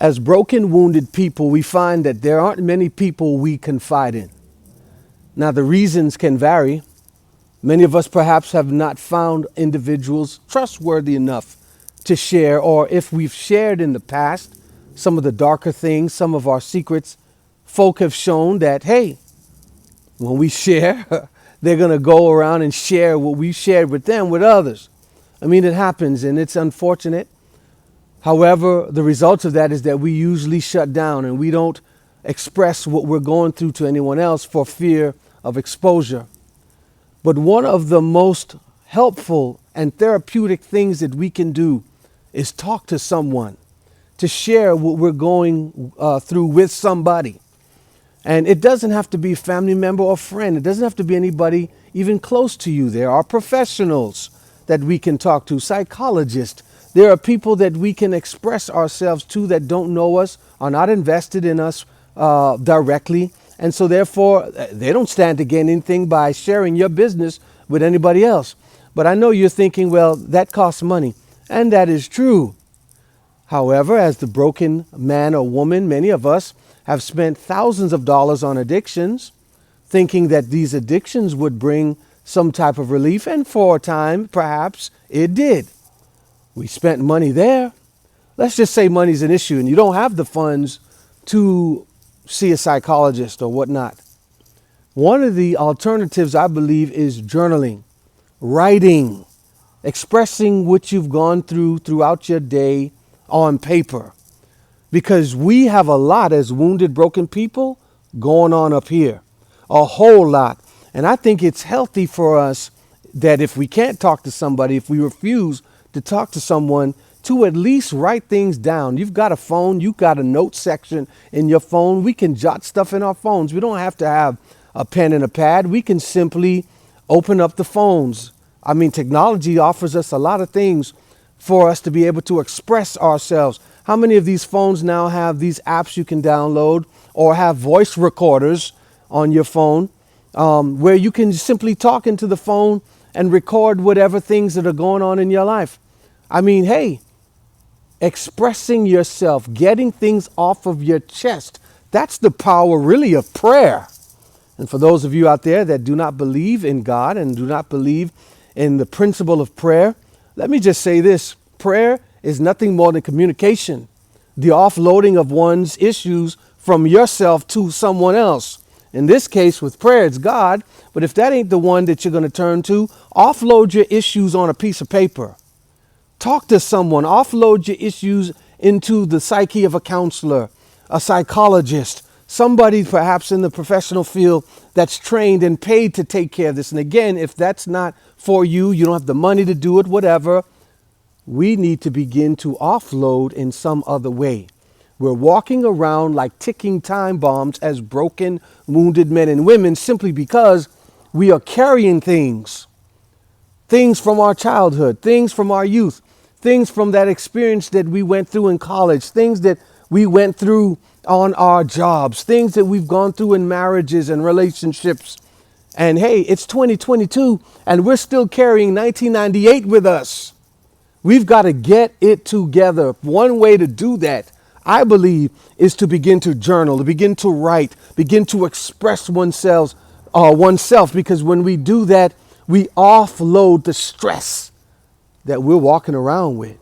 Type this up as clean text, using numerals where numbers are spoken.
As broken, wounded people, we find that there aren't many people we confide in. Now, the reasons can vary. Many of us perhaps have not found individuals trustworthy enough to share, or if we've shared in the past some of the darker things, some of our secrets, folk have shown that, hey, when we share, they're going to go around and share what we shared with them with others. I mean, it happens and it's unfortunate. However, the result of that is that we usually shut down and we don't express what we're going through to anyone else for fear of exposure. But one of the most helpful and therapeutic things that we can do is talk to someone, to share what we're going through with somebody. And it doesn't have to be a family member or friend. It doesn't have to be anybody even close to you. There are professionals that we can talk to, psychologists. There are people that we can express ourselves to that don't know us, are not invested in us directly. And so therefore, they don't stand to gain anything by sharing your business with anybody else. But I know you're thinking, well, that costs money. And that is true. However, as the broken man or woman, many of us have spent thousands of dollars on addictions, thinking that these addictions would bring some type of relief. And for a time, perhaps it did. We spent money there. Let's just say money's an issue and you don't have the funds to see a psychologist or whatnot. One of the alternatives, I believe, is journaling, writing, expressing what you've gone through throughout your day on paper. Because we have a lot as wounded, broken people going on up here, a whole lot. And I think it's healthy for us that if we can't talk to somebody, if we refuse to talk to someone, to at least write things down. You've got a phone, you've got a note section in your phone. We can jot stuff in our phones. We don't have to have a pen and a pad. We can simply open up the phones. I mean, technology offers us a lot of things for us to be able to express ourselves. How many of these phones now have these apps you can download or have voice recorders on your phone where you can simply talk into the phone and record whatever things that are going on in your life? I mean, hey, expressing yourself, getting things off of your chest, that's the power really of prayer. And for those of you out there that do not believe in God and do not believe in the principle of prayer, let me just say this. Prayer is nothing more than communication, the offloading of one's issues from yourself to someone else. In this case, with prayer, it's God. But if that ain't the one that you're going to turn to, offload your issues on a piece of paper. Talk to someone. Offload your issues into the psyche of a counselor, a psychologist, somebody perhaps in the professional field that's trained and paid to take care of this. And again, if that's not for you, you don't have the money to do it, whatever, we need to begin to offload in some other way. We're walking around like ticking time bombs as broken, wounded men and women simply because we are carrying things from our childhood, things from our youth, things from that experience that we went through in college, things that we went through on our jobs, things that we've gone through in marriages and relationships. And hey, it's 2022 and we're still carrying 1998 with us. We've got to get it together. One way to do that, I believe, is to begin to journal, to begin to write, begin to express oneself, because when we do that, we offload the stress that we're walking around with.